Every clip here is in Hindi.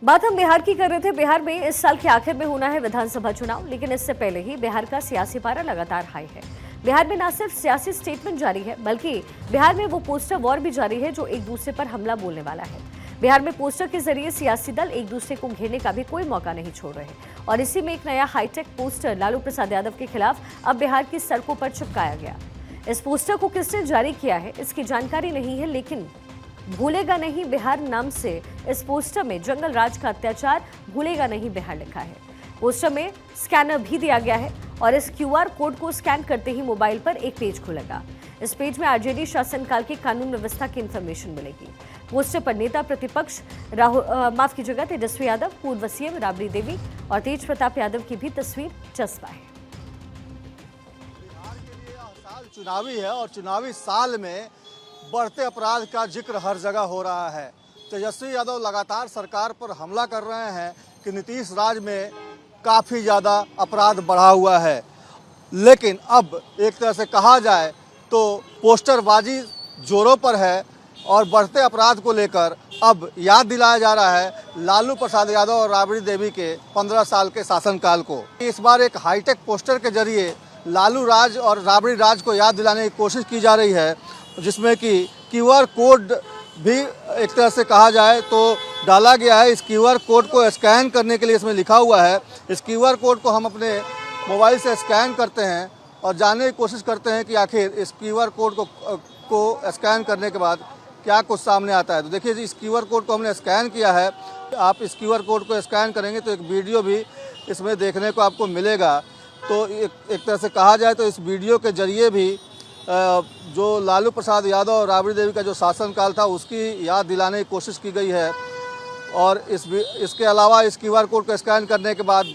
बात हम बिहार की कर रहे थे। बिहार में इस साल के आखिर में होना है विधानसभा चुनाव, लेकिन इससे पहले ही बिहार का सियासी पारा लगातार हाई है। बिहार में न सिर्फ सियासी स्टेटमेंट जारी है, बल्कि बिहार में वो पोस्टर वॉर भी जारी है जो एक दूसरे पर हमला बोलने वाला है। बिहार में पोस्टर के जरिए सियासी दल एक दूसरे को घेरने का भी कोई मौका नहीं छोड़ रहे और इसी में एक नया हाईटेक पोस्टर लालू प्रसाद यादव के खिलाफ अब बिहार की सड़कों पर चिपकाया गया। इस पोस्टर को किसने जारी किया है इसकी जानकारी नहीं है, लेकिन भूलेगा नहीं बिहार नाम से इस पोस्टर में जंगल राज का अत्याचार भूलेगा नहीं बिहार लिखा है। पोस्टर में स्कैनर भी दिया गया है और इस क्यूआर कोड को स्कैन करते ही मोबाइल पर एक पेज खुलेगा। इस पेज में आरजेडी शासनकाल की कानून व्यवस्था की इंफॉर्मेशन मिलेगी। पोस्टर पर नेता प्रतिपक्ष तेजस्वी यादव, पूर्व सीएम राबड़ी देवी और तेज प्रताप यादव की भी तस्वीर चस्पा है। बिहार के लिए साल चुनावी है और चुनावी साल में बढ़ते अपराध का जिक्र हर जगह हो रहा है। तेजस्वी यादव लगातार सरकार पर हमला कर रहे हैं कि नीतीश राज में काफ़ी ज़्यादा अपराध बढ़ा हुआ है, लेकिन अब एक तरह से कहा जाए तो पोस्टरबाजी जोरों पर है और बढ़ते अपराध को लेकर अब याद दिलाया जा रहा है लालू प्रसाद यादव और राबड़ी देवी के 15 साल के शासनकाल को। इस बार एक हाईटेक पोस्टर के जरिए लालू राज और राबड़ी राज को याद दिलाने की कोशिश की जा रही है, जिसमें कि क्यूआर कोड भी एक तरह से कहा जाए तो डाला गया है। इस क्यूआर कोड को स्कैन करने के लिए इसमें लिखा हुआ है। इस क्यूआर कोड को हम अपने मोबाइल से स्कैन करते हैं और जानने की कोशिश करते हैं कि आखिर इस क्यूआर कोड को स्कैन करने के बाद क्या कुछ सामने आता है। तो देखिए, इस क्यूआर कोड को हमने स्कैन किया है। आप इस क्यूआर कोड को स्कैन करेंगे तो एक वीडियो भी इसमें देखने को आपको मिलेगा। तो एक तरह से कहा जाए तो इस वीडियो के जरिए भी जो लालू प्रसाद यादव और राबड़ी देवी का जो शासनकाल था उसकी याद दिलाने की कोशिश की गई है। और इसके अलावा इस क्यूआर कोड को स्कैन करने के बाद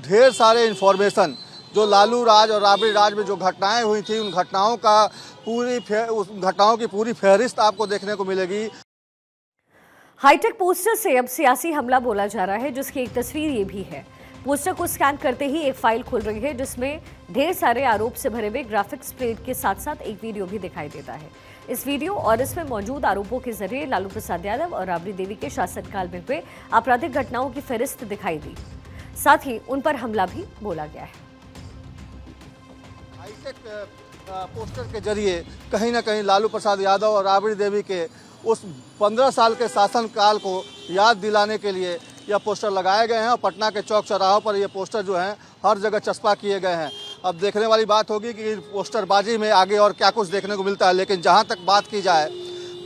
ढेर सारे इन्फॉर्मेशन जो लालू राज और राबड़ी राज में जो घटनाएं हुई थी उन घटनाओं की पूरी फहरिस्त आपको देखने को मिलेगी। हाईटेक पोस्टर से अब सियासी हमला बोला जा रहा है, जिसकी एक तस्वीर ये भी है। पोस्टर को स्कैन करते ही एक फाइल खुल रही है जिसमें ढेर सारे आरोप से भरे हुए ग्राफिक्स प्लेट के साथ साथ एक वीडियो भी दिखाई देता है। इस वीडियो और इसमें मौजूद आरोपों के जरिए लालू प्रसाद यादव और राबड़ी देवी के शासनकाल में हुए आपराधिक घटनाओं की फहरिस्त दिखाई दी, साथ ही उन पर हमला भी बोला गया है। हाईटेक पोस्टर के जरिए कहीं ना कहीं लालू प्रसाद यादव और राबड़ी देवी के उस 15 साल के शासनकाल को याद दिलाने के लिए यह पोस्टर लगाए गए हैं और पटना के चौक चौराहों पर ये पोस्टर जो हैं हर जगह चस्पा किए गए हैं। अब देखने वाली बात होगी कि पोस्टरबाजी में आगे और क्या कुछ देखने को मिलता है, लेकिन जहां तक बात की जाए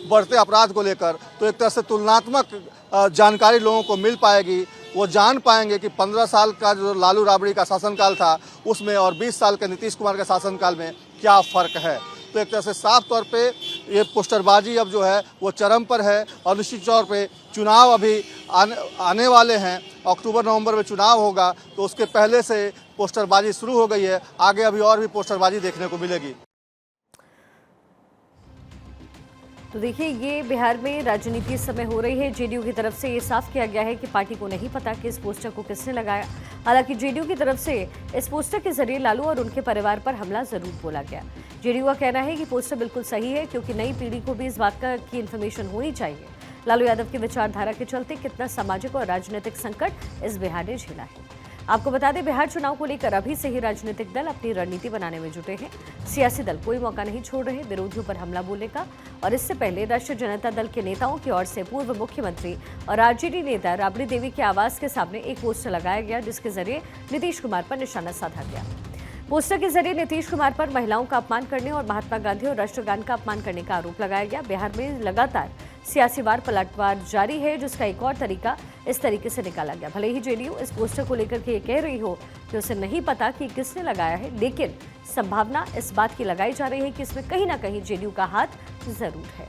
बढ़ते अपराध को लेकर तो एक तरह से तुलनात्मक जानकारी लोगों को मिल पाएगी। वो जान पाएंगे कि 15 साल का जो लालू राबड़ी का शासनकाल था उसमें और 20 साल के नीतीश कुमार के शासनकाल में क्या फ़र्क है। तो एक तरह से साफ तौर पे ये पोस्टरबाजी अब जो है वो चरम पर है और निश्चित तौर पे चुनाव अभी आने वाले हैं। अक्टूबर नवंबर में चुनाव होगा तो उसके पहले से पोस्टरबाजी शुरू हो गई है। आगे अभी और भी पोस्टरबाजी देखने को मिलेगी। तो देखिए, ये बिहार में राजनीति इस समय हो रही है। जेडीयू की तरफ से ये साफ किया गया है कि पार्टी को नहीं पता कि इस पोस्टर को किसने लगाया। हालांकि जेडीयू की तरफ से इस पोस्टर के जरिए लालू और उनके परिवार पर हमला जरूर बोला गया। जेडीयू का कहना है कि पोस्टर बिल्कुल सही है, क्योंकि नई पीढ़ी को भी इस बात की इन्फॉर्मेशन होनी चाहिए लालू यादव की विचारधारा के चलते कितना सामाजिक और राजनीतिक संकट इस बिहार ने झेला है। आपको बता दें, बिहार चुनाव को लेकर अभी से ही राजनीतिक दल अपनी रणनीति बनाने में जुटे हैं। सियासी दल कोई मौका नहीं छोड़ रहे विरोधियों पर हमला बोलने का। और इससे पहले राष्ट्रीय जनता दल के नेताओं की ओर से पूर्व मुख्यमंत्री और आरजेडी नेता राबड़ी देवी के आवास के सामने एक पोस्टर लगाया गया, जिसके जरिए नीतीश कुमार पर निशाना साधा गया। पोस्टर के जरिए नीतीश कुमार पर महिलाओं का अपमान करने और महात्मा गांधी और राष्ट्रगान का अपमान करने का आरोप लगाया गया। बिहार में लगातार सियासी वार पलटवार जारी है, जिसका एक और तरीका इस तरीके से निकाला गया। भले ही जेडीयू इस पोस्टर को लेकर के ये कह रही हो कि उसे नहीं पता कि किसने लगाया है, लेकिन संभावना इस बात की लगाई जा रही है कि इसमें कहीं ना कहीं जेडीयू का हाथ जरूर है।